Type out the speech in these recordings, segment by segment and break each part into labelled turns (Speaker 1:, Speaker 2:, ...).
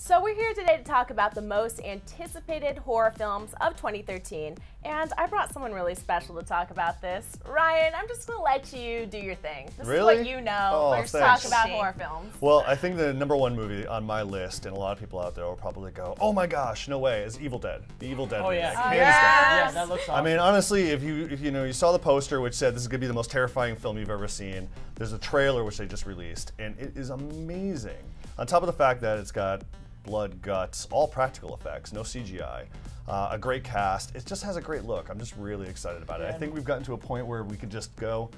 Speaker 1: So we're here today to talk about the most anticipated horror films of 2013, and I brought someone really special to talk about this. Ryan, I'm just going to let you do your thing. This is what you know.
Speaker 2: Oh,
Speaker 1: Let's
Speaker 2: thanks.
Speaker 1: talk about horror films.
Speaker 2: Well, I think the #1 movie on my list, and a lot of people out there will probably go, "Oh my gosh, no way!" is Evil Dead. The Evil Dead.
Speaker 3: Oh yeah,
Speaker 2: remake. Hands
Speaker 1: yes.
Speaker 2: down.
Speaker 3: Yeah, that looks awesome.
Speaker 2: I mean, honestly, if you saw the poster which said this is gonna be the most terrifying film you've ever seen, there's a trailer which they just released, and it is amazing. On top of the fact that it's got blood, guts, all practical effects, no CGI, a great cast, it just has a great look. I'm just really excited about it. I think we've gotten to a point where we could just go,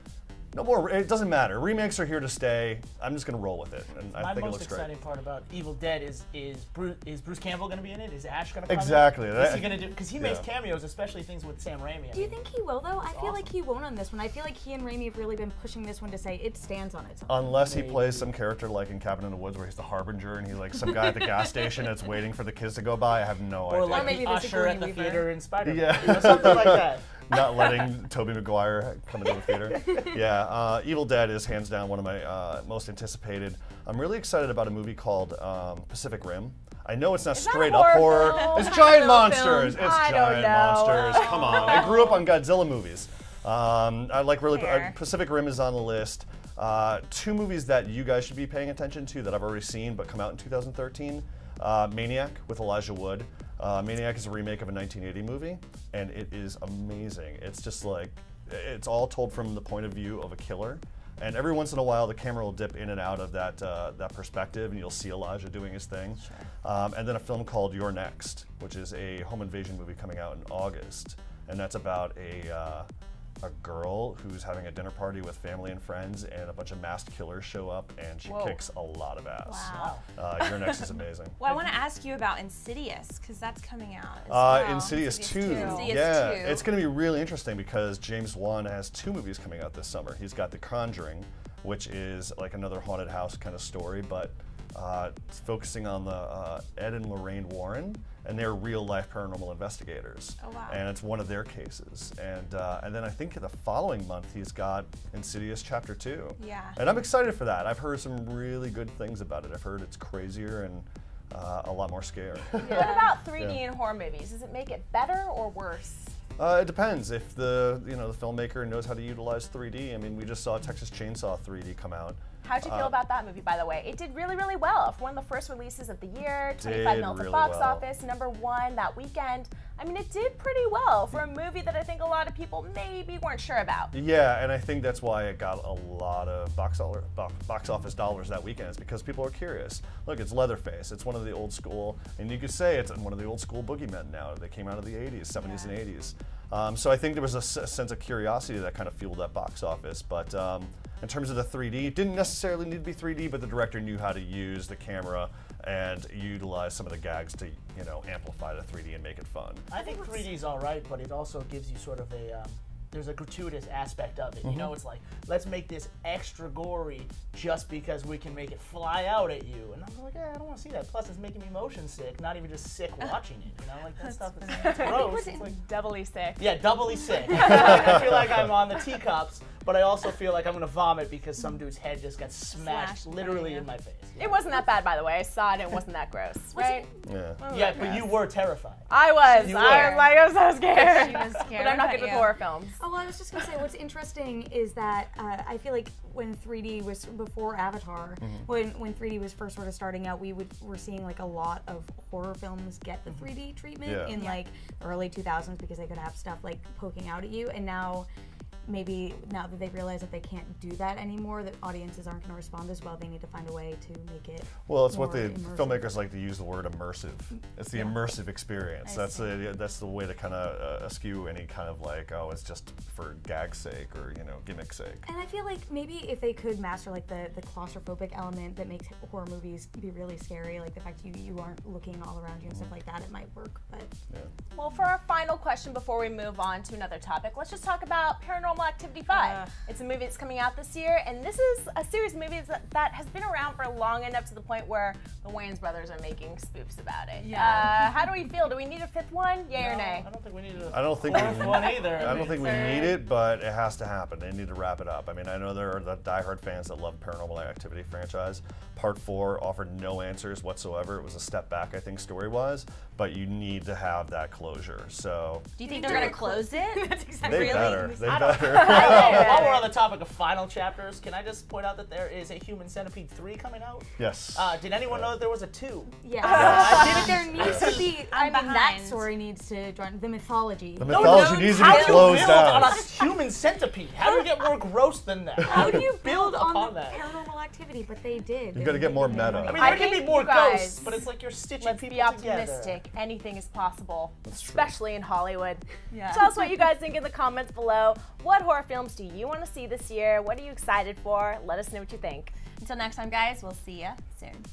Speaker 2: no more, it doesn't matter. Remakes are here to stay. I'm just gonna roll with it, and I think it looks great.
Speaker 3: My most exciting part about Evil Dead is Bruce Campbell gonna be in it? Is Ash gonna come
Speaker 2: Exactly.
Speaker 3: in? Is he gonna do? Because he makes cameos, especially things with Sam Raimi.
Speaker 4: Do you think he will though? I feel like he won't on this one. I feel like he and Raimi have really been pushing this one to say it stands on its own.
Speaker 2: Unless he plays some character like in Cabin in the Woods where he's the harbinger and he's like some guy at the gas station that's waiting for the kids to go by. I have no idea.
Speaker 3: Or like
Speaker 4: maybe
Speaker 3: the
Speaker 4: the
Speaker 3: usher at the
Speaker 4: Sigourney
Speaker 3: theater in Spider-Man.
Speaker 2: Yeah.
Speaker 3: Something like that.
Speaker 2: Not letting Tobey Maguire come into the theater. Yeah, Evil Dead is hands down one of my most anticipated. I'm really excited about a movie called Pacific Rim. I know it's not straight up horror. It's giant monsters. It's giant monsters. Come on. I grew up on Godzilla movies. I like Pacific Rim is on the list. 2 movies that you guys should be paying attention to that I've already seen but come out in 2013. Maniac with Elijah Wood. Maniac is a remake of a 1980 movie, and it is amazing. It's just like, it's all told from the point of view of a killer, and every once in a while the camera will dip in and out of that perspective, and you'll see Elijah doing his thing. Sure. And then a film called You're Next, which is a home invasion movie coming out in August, and that's about a girl who's having a dinner party with family and friends, and a bunch of masked killers show up, and she kicks a lot of ass.
Speaker 5: Wow.
Speaker 2: Your Next is amazing.
Speaker 5: Well, I want to ask you about Insidious, because that's coming out as well.
Speaker 2: Insidious 2. Yeah, it's going to be really interesting because James Wan has 2 movies coming out this summer. He's got The Conjuring, which is like another haunted house kind of story, but it's focusing on the Ed and Lorraine Warren, and they're real-life paranormal investigators.
Speaker 5: Oh, wow.
Speaker 2: And it's one of their cases. And then I think the following month he's got Insidious Chapter 2.
Speaker 5: Yeah.
Speaker 2: And I'm excited for that. I've heard some really good things about it. I've heard it's crazier and a lot more scary.
Speaker 1: What about 3D in horror movies? Does it make it better or worse?
Speaker 2: It depends. If the filmmaker knows how to utilize 3D. I mean, we just saw Texas Chainsaw 3D come out.
Speaker 1: How'd you feel about that movie, by the way? It did really, really well. For one of the first releases of the year, 25 mil at the box office, #1 that weekend. I mean, it did pretty well for a movie that I think a lot of people maybe weren't sure about.
Speaker 2: Yeah, and I think that's why it got a lot of box office dollars that weekend, is because people are curious. Look, it's Leatherface. It's one of the old school, and you could say it's one of the old school boogeymen now. They came out of the 80s, 70s, and 80s. So I think there was a sense of curiosity that kind of fueled that box office. But in terms of the 3D, it didn't necessarily need to be 3D, but the director knew how to use the camera and utilize some of the gags to, amplify the 3D and make it fun.
Speaker 3: I think 3D is all right, but it also gives you sort of there's a gratuitous aspect of it. You know, it's like, let's make this extra gory just because we can make it fly out at you. And I'm like, I don't want to see that. Plus, it's making me motion sick, not even just sick watching it. Like that stuff is gross. It's like
Speaker 1: doubly sick.
Speaker 3: Yeah, doubly sick. I feel like I'm on the teacups, but I also feel like I'm going to vomit because some dude's head just got smashed literally in my face.
Speaker 1: It wasn't that bad, by the way. I saw it and it wasn't that gross, right?
Speaker 3: Yeah, but you were terrified.
Speaker 1: I was.
Speaker 3: You were.
Speaker 1: I was so scared.
Speaker 5: She was scared.
Speaker 1: But I'm not good with horror films.
Speaker 4: Oh, well, I was just going to say, what's interesting is that I feel like when 3D was, before Avatar, when 3D was first sort of starting out, we're seeing like a lot of horror films get the 3D treatment in like the early 2000s because they could have stuff like poking out at you, and now maybe now that they realize that they can't do that anymore, that audiences aren't going to respond as well, they need to find a way to make it
Speaker 2: Well, it's what the
Speaker 4: immersive.
Speaker 2: filmmakers like to use the word immersive. It's the immersive experience. That's the way to kind of eschew any kind of like, oh, it's just for gag's sake or gimmick sake.
Speaker 4: And I feel like maybe if they could master like the claustrophobic element that makes horror movies be really scary, like the fact you aren't looking all around you and stuff like that, it might work. But
Speaker 1: well, for our final question before we move on to another topic, let's just talk about paranormal Paranormal Activity 5. It's a movie that's coming out this year, and this is a series of movies that has been around for long enough to the point where the Wayans brothers are making spoofs about it.
Speaker 5: Yeah.
Speaker 1: How do we feel? Do we need a fifth one? Yay or nay?
Speaker 3: I don't think we need
Speaker 2: I don't think
Speaker 3: fourth one either.
Speaker 2: I don't think we need it, but it has to happen. They need to wrap it up. I mean, I know there are the diehard fans that love Paranormal Activity franchise. Part 4 offered no answers whatsoever. It was a step back, I think, story-wise, but you need to have that closure. So.
Speaker 5: Do you think they're going to close it?
Speaker 4: That's exactly
Speaker 2: They better. They
Speaker 3: I don't-
Speaker 2: better.
Speaker 3: While we're on the topic of final chapters, can I just point out that there is a Human Centipede 3 coming out?
Speaker 2: Yes.
Speaker 3: Did anyone know that there was a 2?
Speaker 4: Yeah. But there needs to be.
Speaker 5: I'm
Speaker 4: I mean, that
Speaker 5: behind.
Speaker 4: story needs to join the mythology.
Speaker 2: The mythology needs to be
Speaker 3: How do you
Speaker 2: closed
Speaker 3: build on
Speaker 2: out.
Speaker 3: a human centipede? How do you get more gross than that?
Speaker 4: How do you build on
Speaker 3: upon
Speaker 4: the
Speaker 3: that?
Speaker 4: Paranormal Activity? But they did.
Speaker 2: You gotta get more meta.
Speaker 3: I mean,
Speaker 1: I
Speaker 3: there can be
Speaker 1: think
Speaker 3: more
Speaker 1: you guys-
Speaker 3: ghosts, but it's like you're stitching
Speaker 1: Let's
Speaker 3: people
Speaker 1: be optimistic.
Speaker 3: together.
Speaker 1: Anything is possible,
Speaker 2: That's true.
Speaker 1: especially in Hollywood.
Speaker 5: Yeah.
Speaker 1: Tell us what you guys think in the comments below. What horror films do you want to see this year? What are you excited for? Let us know what you think.
Speaker 5: Until next time, guys, we'll see you soon.